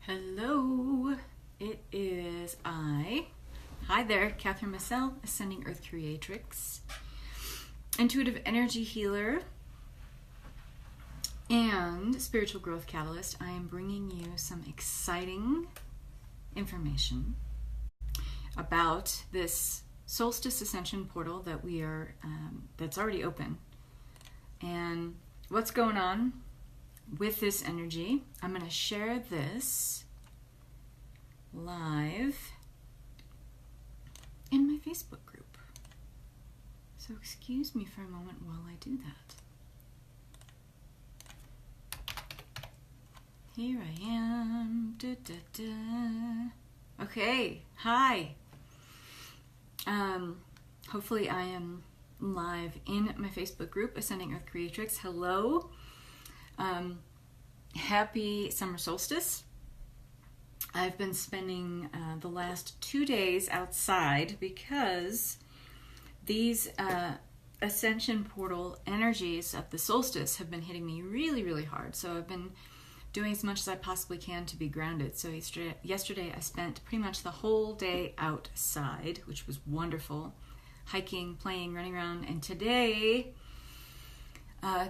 Hello, it is I. Hi there, Catherine Massell, Ascending Earth Creatrix, Intuitive Energy Healer, and Spiritual Growth Catalyst. I am bringing you some exciting information about this Solstice Ascension Portal that that's already open, and what's going on with this energy. I'm going to share this live in my Facebook group. So excuse me for a moment while I do that. Here I am. Okay, hi. Hopefully I am live in my Facebook group, Ascending Earth Creatrix. Hello. Happy summer solstice. I've been spending the last 2 days outside because these ascension portal energies of the solstice have been hitting me really, really hard. So I've been doing as much as I possibly can to be grounded. So yesterday I spent pretty much the whole day outside, which was wonderful. Hiking, playing, running around. And today,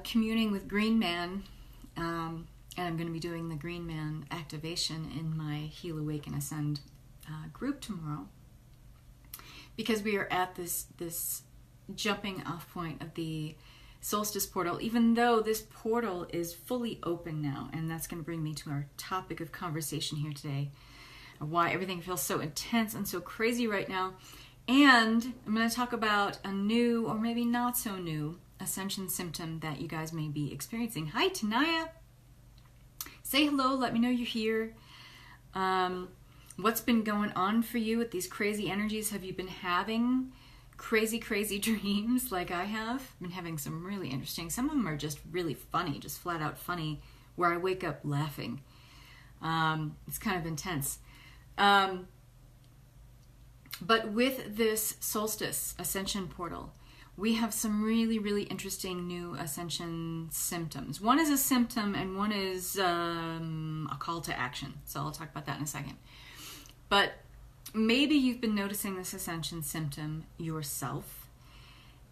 communing with Green Man. And I'm going to be doing the Green Man activation in my Heal, Awaken, Ascend group tomorrow, because we are at this jumping off point of the solstice portal, even though this portal is fully open now. And that's going to bring me to our topic of conversation here today, why everything feels so intense and so crazy right now. And I'm going to talk about a new, or maybe not so new, ascension symptom that you guys may be experiencing. Hi, Tanaya. Say hello, let me know you're here. What's been going on for you with these crazy energies? Have you been having crazy dreams like I have? I've been having some really interesting, some of them are just really funny, just flat out funny, where I wake up laughing. It's kind of intense. But with this solstice ascension portal, we have some really, really interesting new ascension symptoms. One is a symptom and one is a call to action. So I'll talk about that in a second. But maybe you've been noticing this ascension symptom yourself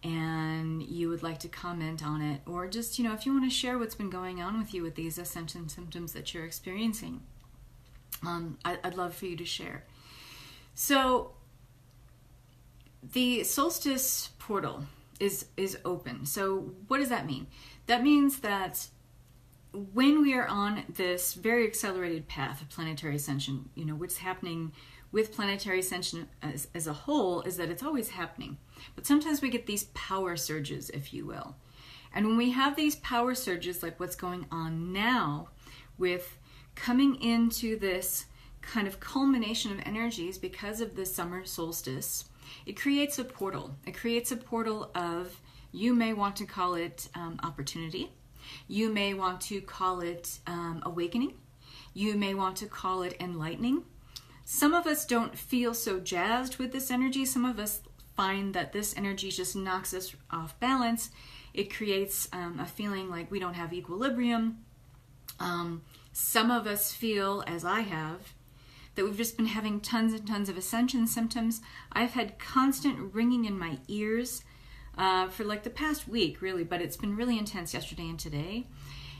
and you would like to comment on it, or just, if you want to share what's been going on with you with these ascension symptoms that you're experiencing, I'd love for you to share. So the solstice portal is open. So what does that mean? That means that when we are on this very accelerated path of planetary ascension, what's happening with planetary ascension as a whole is that it's always happening. But sometimes we get these power surges, if you will. And when we have these power surges, like what's going on now with coming into this kind of culmination of energies because of the summer solstice, it creates a portal. It creates a portal of, you may want to call it opportunity. You may want to call it awakening. You may want to call it enlightening. Some of us don't feel so jazzed with this energy. Some of us find that this energy just knocks us off balance. It creates a feeling like we don't have equilibrium. Some of us feel, as I have, that we've just been having tons and tons of ascension symptoms. I've had constant ringing in my ears for like the past week, really, but it's been really intense yesterday and today.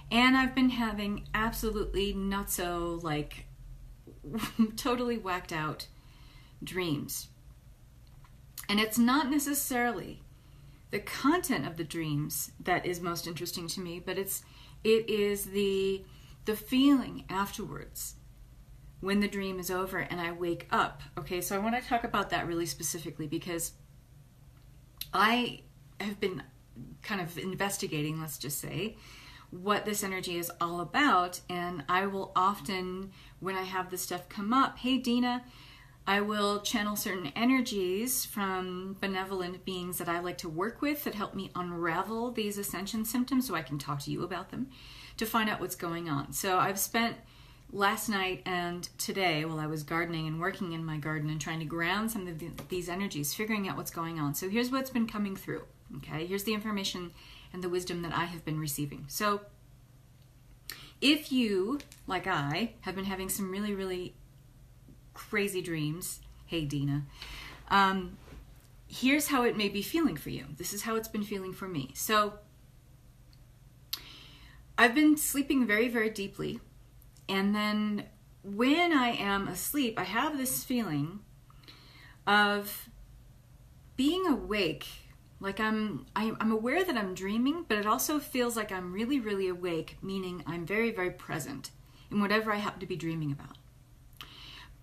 And I've been having absolutely nutso, like totally whacked out dreams. And it's not necessarily the content of the dreams that is most interesting to me, but it is the feeling afterwards, when the dream is over and I wake up. Okay, so I want to talk about that really specifically because I have been kind of investigating, let's just say, what this energy is all about. And I will often, when I have this stuff come up, hey Dina, I will channel certain energies from benevolent beings that I like to work with that help me unravel these ascension symptoms so I can talk to you about them to find out what's going on. So I've spent last night and today, while I was gardening and working in my garden and trying to ground some of these energies, figuring out what's going on. So here's what's been coming through. Okay, here's the information and the wisdom that I have been receiving. So If you, like I, have been having some really, really crazy dreams, hey Dina, here's how it may be feeling for you. This is how it's been feeling for me. So I've been sleeping very, very deeply, and then when I am asleep, I have this feeling of being awake. Like I'm aware that I'm dreaming, but it also feels like I'm really, really awake, meaning I'm very, very present in whatever I happen to be dreaming about.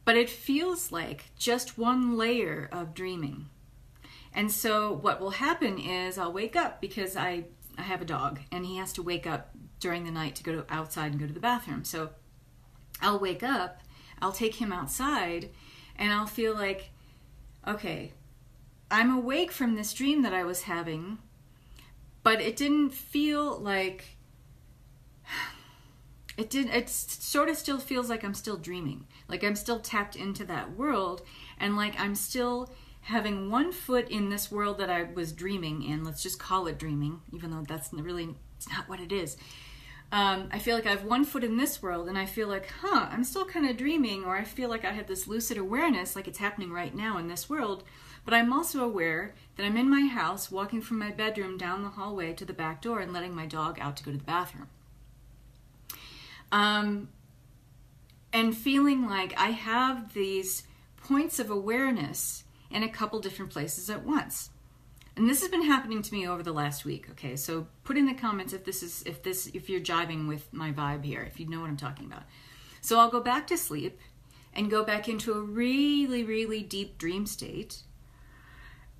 But it feels like just one layer of dreaming. And so what will happen is I'll wake up because I have a dog, and he has to wake up during the night to go outside and go to the bathroom. So I'll wake up, I'll take him outside, and I'll feel like, okay, I'm awake from this dream that I was having, but it didn't feel like, it sort of still feels like I'm still dreaming. Like I'm still tapped into that world, and like I'm still having one foot in this world that I was dreaming in. Let's just call it dreaming, even though it's not what it is. I feel like I have one foot in this world, and I feel like, I'm still kind of dreaming, or I feel like I have this lucid awareness, like it's happening right now in this world. But I'm also aware that I'm in my house, walking from my bedroom down the hallway to the back door and letting my dog out to go to the bathroom. And feeling like I have these points of awareness in a couple different places at once. And this has been happening to me over the last week, okay? So put in the comments if you're jiving with my vibe here, if you know what I'm talking about. So I'll go back to sleep and go back into a really, really deep dream state.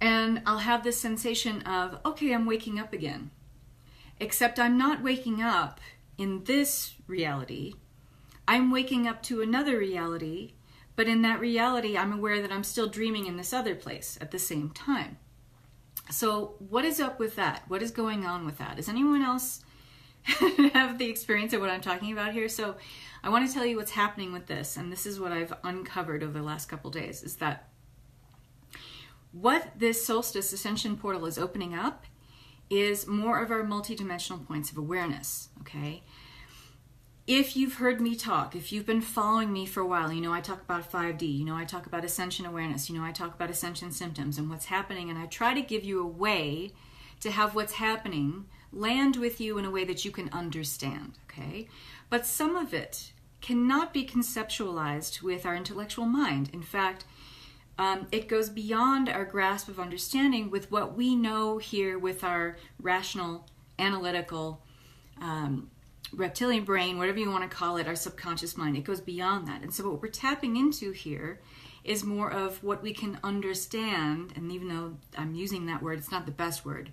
And I'll have this sensation of, okay, I'm waking up again. Except I'm not waking up in this reality. I'm waking up to another reality, but in that reality, I'm aware that I'm still dreaming in this other place at the same time. So what is up with that? What is going on with that? Does anyone else have the experience of what I'm talking about here? So I want to tell you what's happening with this, and this is what I've uncovered over the last couple days, is that what this Solstice Ascension Portal is opening up is more of our multidimensional points of awareness, okay? If you've heard me talk, if you've been following me for a while, you know I talk about 5D, you know I talk about ascension awareness, you know I talk about ascension symptoms and what's happening, and I try to give you a way to have what's happening land with you in a way that you can understand, okay? But some of it cannot be conceptualized with our intellectual mind. In fact, it goes beyond our grasp of understanding with what we know here with our rational, analytical, reptilian brain, whatever you want to call it, our subconscious mind. It goes beyond that. And so what we're tapping into here is more of what we can understand, and even though I'm using that word, it's not the best word,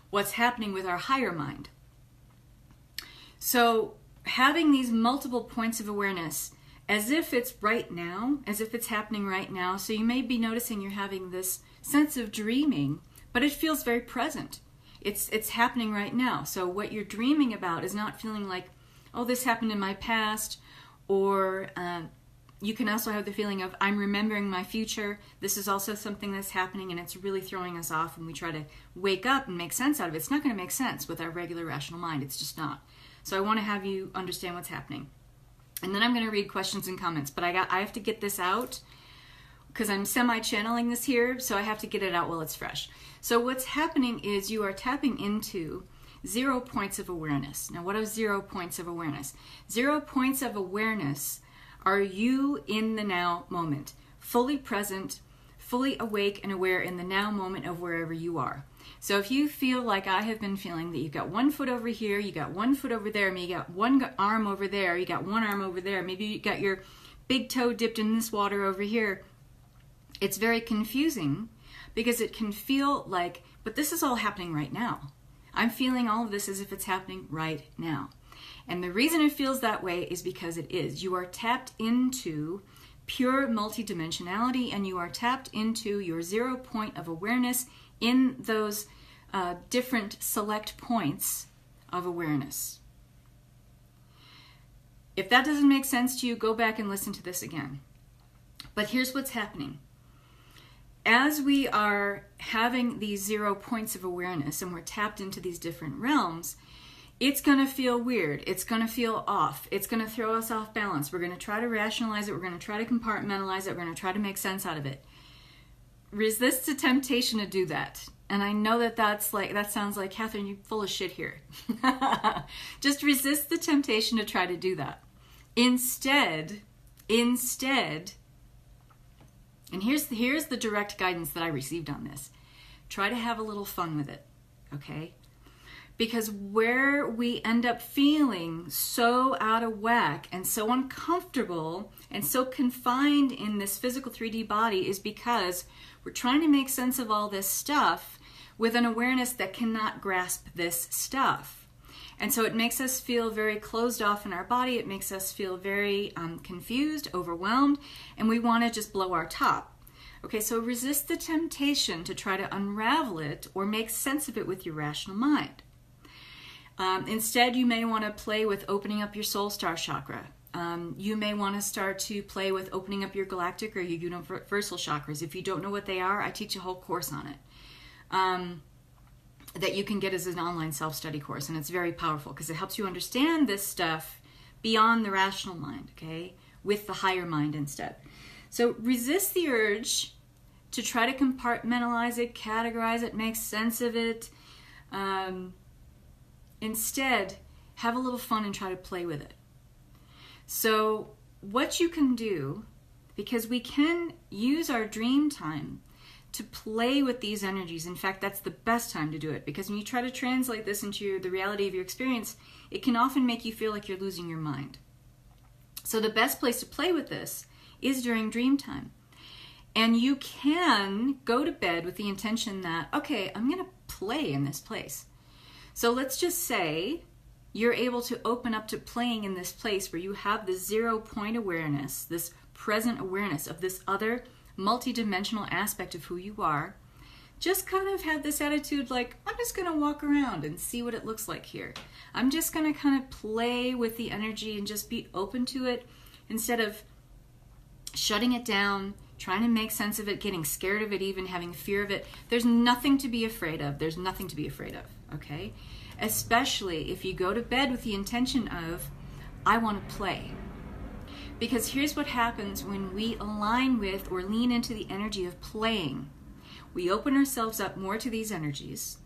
what's happening with our higher mind. So having these multiple points of awareness as if it's right now, as if it's happening right now. So you may be noticing you're having this sense of dreaming, but it feels very present. It's happening right now. So what you're dreaming about is not feeling like, oh, this happened in my past, or you can also have the feeling of, I'm remembering my future. This is also something that's happening, and it's really throwing us off when we try to wake up and make sense out of it. It's not going to make sense with our regular rational mind. It's just not. So I want to have you understand what's happening. And then I'm going to read questions and comments, but I have to get this out because I'm semi-channeling this here, so I have to get it out while it's fresh. So what's happening is you are tapping into 0 points of awareness. Now, what are 0 points of awareness? 0 points of awareness are you in the now moment, fully present, fully awake and aware in the now moment of wherever you are. So if you feel like I have been feeling that you've got 1 foot over here, you got 1 foot over there, maybe you got 1 arm over there, you got 1 arm over there, maybe you got your big toe dipped in this water over here, it's very confusing because it can feel like, but this is all happening right now. I'm feeling all of this as if it's happening right now. And the reason it feels that way is because it is. You are tapped into pure multidimensionality, and you are tapped into your 0 point of awareness in those different select points of awareness. If that doesn't make sense to you, go back and listen to this again. But here's what's happening. As we are having these 0 points of awareness and we're tapped into these different realms, it's going to feel weird. It's going to feel off. It's going to throw us off balance. We're going to try to rationalize it. We're going to try to compartmentalize it. We're going to try to make sense out of it. Resist the temptation to do that. And I know that sounds like, Catherine, you're full of shit here. Just resist the temptation to try to do that. Instead, and here's the direct guidance that I received on this. Try to have a little fun with it, okay? Because where we end up feeling so out of whack and so uncomfortable and so confined in this physical 3D body is because we're trying to make sense of all this stuff with an awareness that cannot grasp this stuff. And so it makes us feel very closed off in our body. It makes us feel very confused, overwhelmed, and we want to just blow our top. Okay, so resist the temptation to try to unravel it or make sense of it with your rational mind. Instead, you may want to play with opening up your soul star chakra. You may want to start to play with opening up your galactic or your universal chakras. If you don't know what they are, I teach a whole course on it that you can get as an online self-study course. And it's very powerful because it helps you understand this stuff beyond the rational mind, okay, with the higher mind instead. So resist the urge to try to compartmentalize it, categorize it, make sense of it. Instead, have a little fun and try to play with it. So what you can do, because we can use our dream time to play with these energies. In fact, that's the best time to do it, because when you try to translate this into the reality of your experience, it can often make you feel like you're losing your mind. So the best place to play with this is during dream time. And you can go to bed with the intention that, okay, I'm going to play in this place. So let's just say you're able to open up to playing in this place where you have this 0 point awareness, this present awareness of this other multidimensional aspect of who you are. Just kind of have this attitude like, I'm just going to walk around and see what it looks like here. I'm just going to kind of play with the energy and just be open to it instead of shutting it down, trying to make sense of it, getting scared of it, even having fear of it. There's nothing to be afraid of. There's nothing to be afraid of, okay? Especially if you go to bed with the intention of, I want to play. Because here's what happens when we align with or lean into the energy of playing. We open ourselves up more to these energies.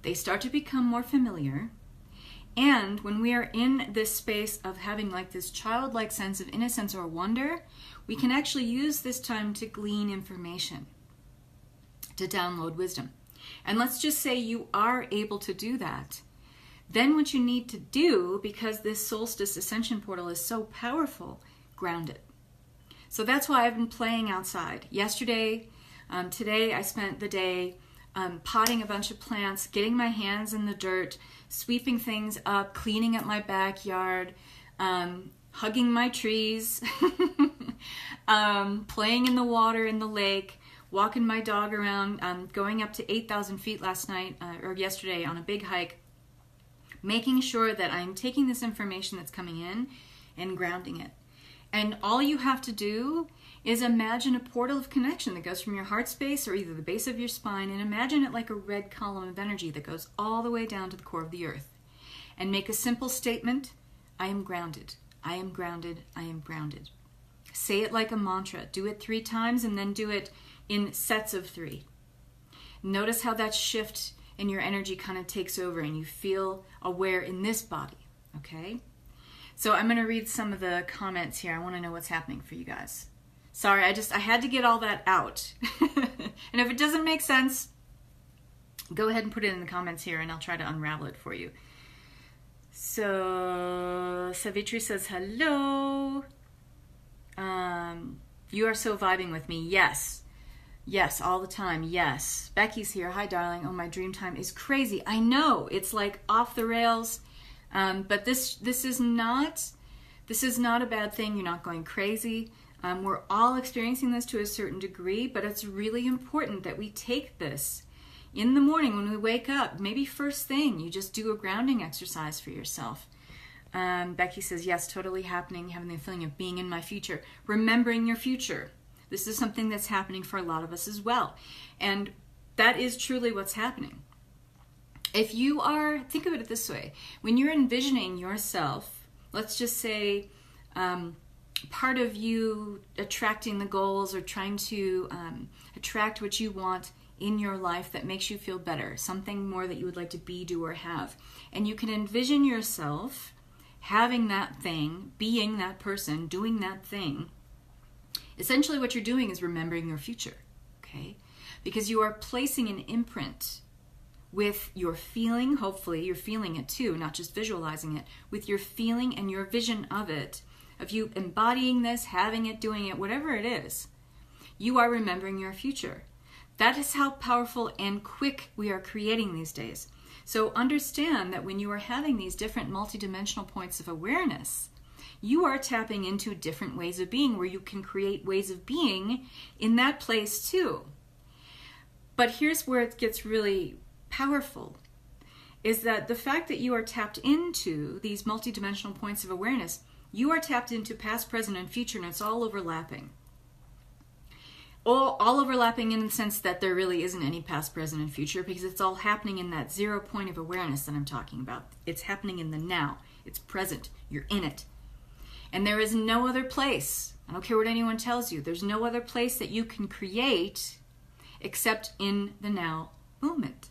They start to become more familiar. And when we are in this space of having like this childlike sense of innocence or wonder, we can actually use this time to glean information, to download wisdom. And let's just say you are able to do that. Then what you need to do, because this Solstice Ascension Portal is so powerful, ground it. So that's why I've been playing outside. Yesterday, today I spent the day potting a bunch of plants, getting my hands in the dirt, sweeping things up, cleaning up my backyard, hugging my trees, playing in the water in the lake, walking my dog around, going up to 8,000 feet last night or yesterday on a big hike, making sure that I'm taking this information that's coming in and grounding it. And all you have to do is imagine a portal of connection that goes from your heart space or either the base of your spine, and imagine it like a red column of energy that goes all the way down to the core of the earth. And make a simple statement, I am grounded, I am grounded, I am grounded. Say it like a mantra. Do it 3 times and then do it in sets of 3. Notice how that shift in your energy kind of takes over and you feel aware in this body, okay? So I'm going to read some of the comments here. I want to know what's happening for you guys. Sorry, I had to get all that out. And if it doesn't make sense, go ahead and put it in the comments here and I'll try to unravel it for you. So Savitri says, hello. You are so vibing with me. Yes. Yes, all the time. Yes. Becky's here. Hi, darling. Oh, my dream time is crazy. I know. It's like off the rails. But this is not a bad thing. You're not going crazy. We're all experiencing this to a certain degree, but it's really important that we take this in the morning when we wake up. Maybe first thing, you just do a grounding exercise for yourself. Becky says, yes, totally happening, having the feeling of being in my future. Remembering your future. This is something that's happening for a lot of us as well. And that is truly what's happening. If you are, think of it this way, when you're envisioning yourself, let's just say part of you attracting the goals or trying to attract what you want in your life that makes you feel better, something more that you would like to be, do, or have. And you can envision yourself having that thing, being that person, doing that thing. Essentially what you're doing is remembering your future, okay? Because you are placing an imprint with your feeling, hopefully you're feeling it too, not just visualizing it, with your feeling and your vision of it, of you embodying this, having it, doing it, whatever it is. You are remembering your future. That is how powerful and quick we are creating these days. So understand that when you are having these different multidimensional points of awareness, you are tapping into different ways of being where you can create ways of being in that place too. But here's where it gets really powerful, is that the fact that you are tapped into these multidimensional points of awareness, you are tapped into past, present, and future, and it's all overlapping. All overlapping in the sense that there really isn't any past, present, and future, because it's all happening in that 0 point of awareness that I'm talking about. It's happening in the now. It's present. You're in it. And there is no other place. I don't care what anyone tells you. There's no other place that you can create except in the now moment.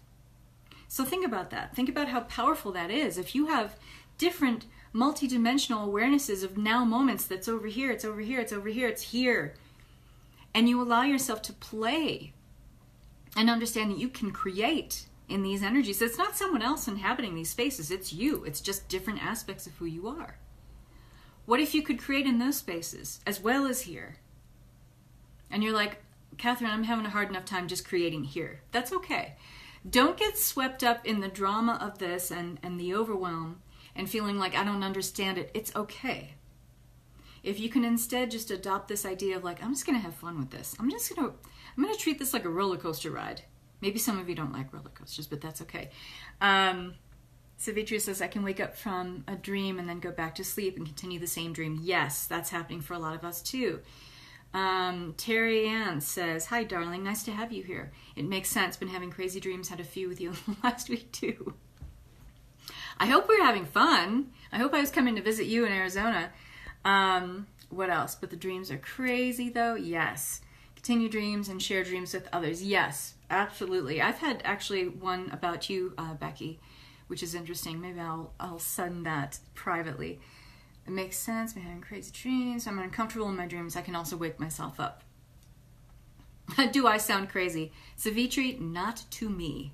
So think about that. Think about how powerful that is. If you have different multidimensional awarenesses of now moments, that's over here, it's over here, it's over here, it's here, and you allow yourself to play and understand that you can create in these energies. It's not someone else inhabiting these spaces. It's you. It's just different aspects of who you are. What if you could create in those spaces as well as here? And you're like, Catherine, I'm having a hard enough time just creating here. That's okay. Don't get swept up in the drama of this and the overwhelm and feeling like I don't understand it. It's okay. If you can instead just adopt this idea of like, I'm just going to have fun with this. I'm going to treat this like a roller coaster ride. Maybe some of you don't like roller coasters, but that's okay. Savitri says, I can wake up from a dream and then go back to sleep and continue the same dream. Yes, that's happening for a lot of us too. Terry Ann says, hi darling, nice to have you here. It makes sense, been having crazy dreams, had a few with you last week too. I hope we're having fun. I hope I was coming to visit you in Arizona. What else? But the dreams are crazy though. Yes. Continue dreams and share dreams with others. Yes, absolutely. I've had actually one about you, Becky, which is interesting. Maybe I'll send that privately. It makes sense. I'm having crazy dreams. I'm uncomfortable in my dreams. I can also wake myself up. Do I sound crazy? Savitri, not to me.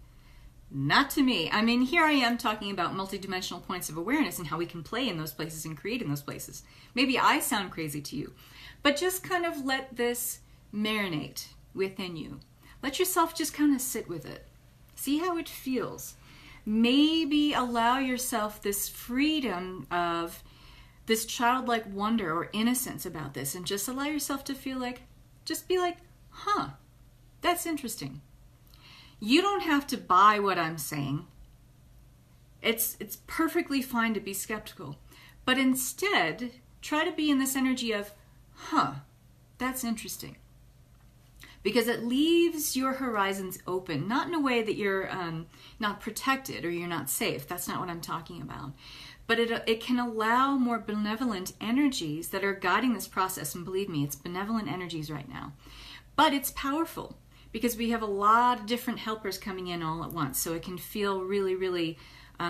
Not to me. I mean, here I am talking about multidimensional points of awareness and how we can play in those places and create in those places. Maybe I sound crazy to you, but just kind of let this marinate within you. Let yourself just kind of sit with it. See how it feels. Maybe allow yourself this freedom of this childlike wonder or innocence about this, and just allow yourself to feel like, just be like, huh, that's interesting. You don't have to buy what I'm saying. It's perfectly fine to be skeptical, but instead try to be in this energy of, huh, that's interesting. Because it leaves your horizons open, not in a way that you're not protected or you're not safe. That's not what I'm talking about. But it can allow more benevolent energies that are guiding this process. And believe me, it's benevolent energies right now. But it's powerful because we have a lot of different helpers coming in all at once. So it can feel really, really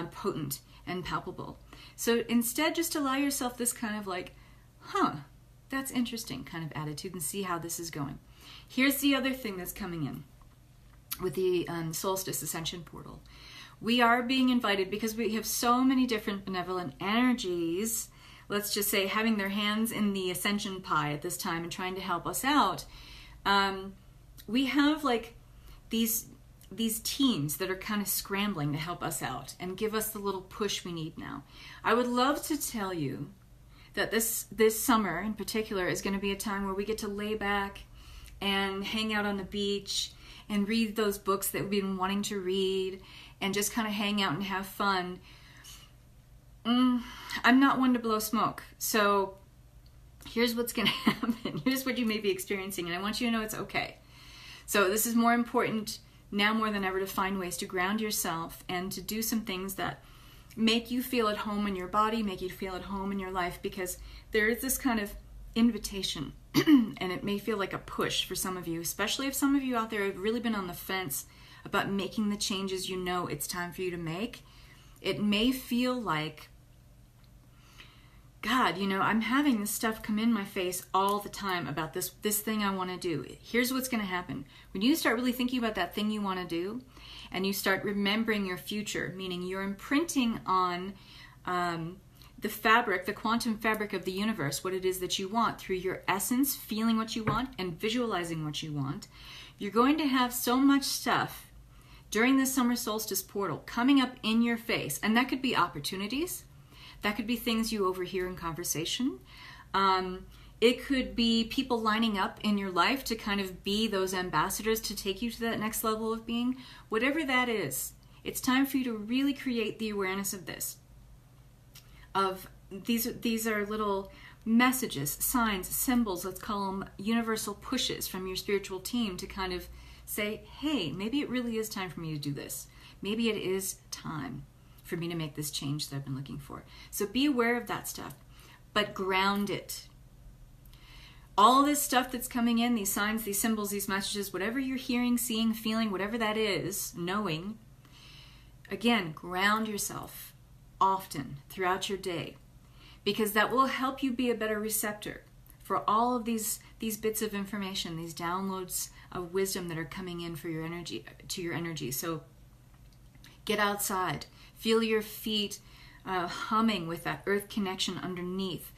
potent and palpable. So instead, just allow yourself this kind of like, huh, that's interesting kind of attitude, and see how this is going. Here's the other thing that's coming in with the Solstice Ascension Portal. We are being invited, because we have so many different benevolent energies, let's just say, having their hands in the ascension pie at this time and trying to help us out. We have like these teams that are kind of scrambling to help us out and give us the little push we need now. I would love to tell you that this summer in particular is going to be a time where we get to lay back and hang out on the beach and read those books that we've been wanting to read and just kind of hang out and have fun. I'm not one to blow smoke. So here's what's going to happen. Here's what you may be experiencing, and I want you to know it's okay. So this is more important now more than ever to find ways to ground yourself and to do some things that make you feel at home in your body, make you feel at home in your life, because there is this kind of invitation and it may feel like a push for some of you, especially if some of you out there have really been on the fence about making the changes you know it's time for you to make. It may feel like, God, you know, I'm having this stuff come in my face all the time about this thing I want to do. Here's what's going to happen. When you start really thinking about that thing you want to do, and you start remembering your future, meaning you're imprinting on the fabric, the quantum fabric of the universe, what it is that you want through your essence, feeling what you want and visualizing what you want, you're going to have so much stuff during this summer solstice portal coming up in your face. And that could be opportunities. That could be things you overhear in conversation. It could be people lining up in your life to kind of be those ambassadors to take you to that next level of being. Whatever that is, it's time for you to really create the awareness of this. Of these are little messages, signs, symbols, let's call them universal pushes from your spiritual team to kind of say, hey, maybe it really is time for me to do this. Maybe it is time for me to make this change that I've been looking for. So be aware of that stuff, but ground it. All this stuff that's coming in, these signs, these symbols, these messages, whatever you're hearing, seeing, feeling, whatever that is, knowing, again, ground yourself often throughout your day, because that will help you be a better receptor for all of these bits of information, these downloads of wisdom that are coming in for your energy, to your energy. So get outside, feel your feet humming with that earth connection underneath.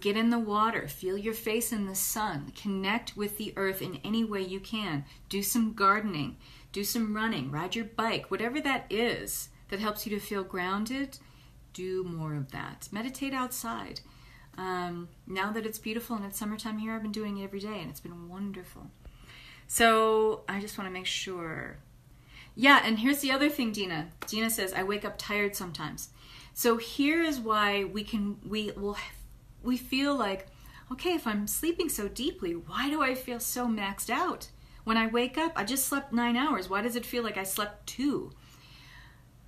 Get in the water, feel your face in the sun, connect with the earth in any way you can. Do some gardening, do some running, ride your bike, whatever that is that helps you to feel grounded, do more of that. Meditate outside. Now that it's beautiful and it's summertime here, I've been doing it every day and it's been wonderful. So I just want to make sure. Yeah, and here's the other thing, Dina. Dina says, I wake up tired sometimes. So here is why we feel like, okay, if I'm sleeping so deeply, why do I feel so maxed out? When I wake up, I just slept 9 hours. Why does it feel like I slept 2?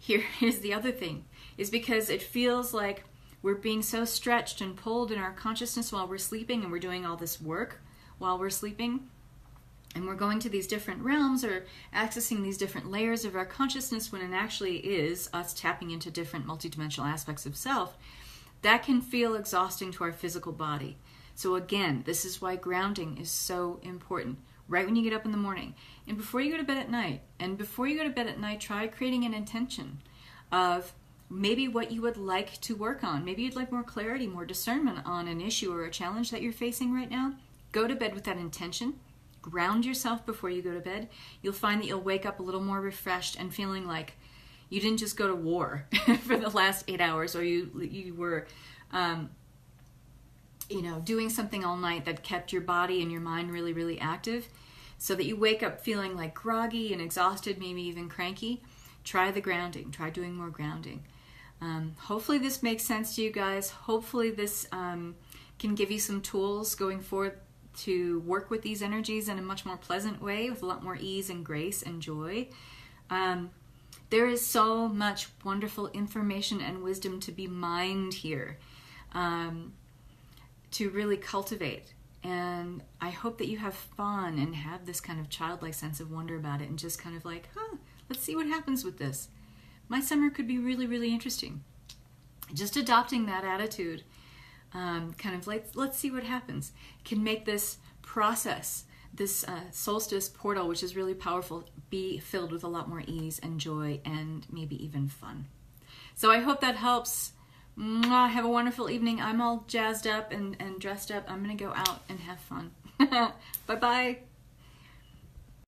Here's the other thing, is because it feels like we're being so stretched and pulled in our consciousness while we're sleeping, and we're doing all this work while we're sleeping, and we're going to these different realms or accessing these different layers of our consciousness when it actually is us tapping into different multidimensional aspects of self. That can feel exhausting to our physical body. So again, this is why grounding is so important. Right when you get up in the morning and before you go to bed at night. And before you go to bed at night, try creating an intention of maybe what you would like to work on. Maybe you'd like more clarity, more discernment on an issue or a challenge that you're facing right now. Go to bed with that intention. Ground yourself before you go to bed. You'll find that you'll wake up a little more refreshed and feeling like you didn't just go to war for the last 8 hours, or you were doing something all night that kept your body and your mind really, really active, so that you wake up feeling like groggy and exhausted, maybe even cranky. Try the grounding. Try doing more grounding. Hopefully this makes sense to you guys. Hopefully this can give you some tools going forward to work with these energies in a much more pleasant way, with a lot more ease and grace and joy. There is so much wonderful information and wisdom to be mined here, to really cultivate. And I hope that you have fun and have this kind of childlike sense of wonder about it, and just kind of like, let's see what happens with this. My summer could be really, really interesting. Just adopting that attitude, kind of like, let's see what happens, can make this process, this solstice portal, which is really powerful, be filled with a lot more ease and joy and maybe even fun. So I hope that helps. Mwah, have a wonderful evening. I'm all jazzed up and dressed up. I'm going to go out and have fun. Bye-bye.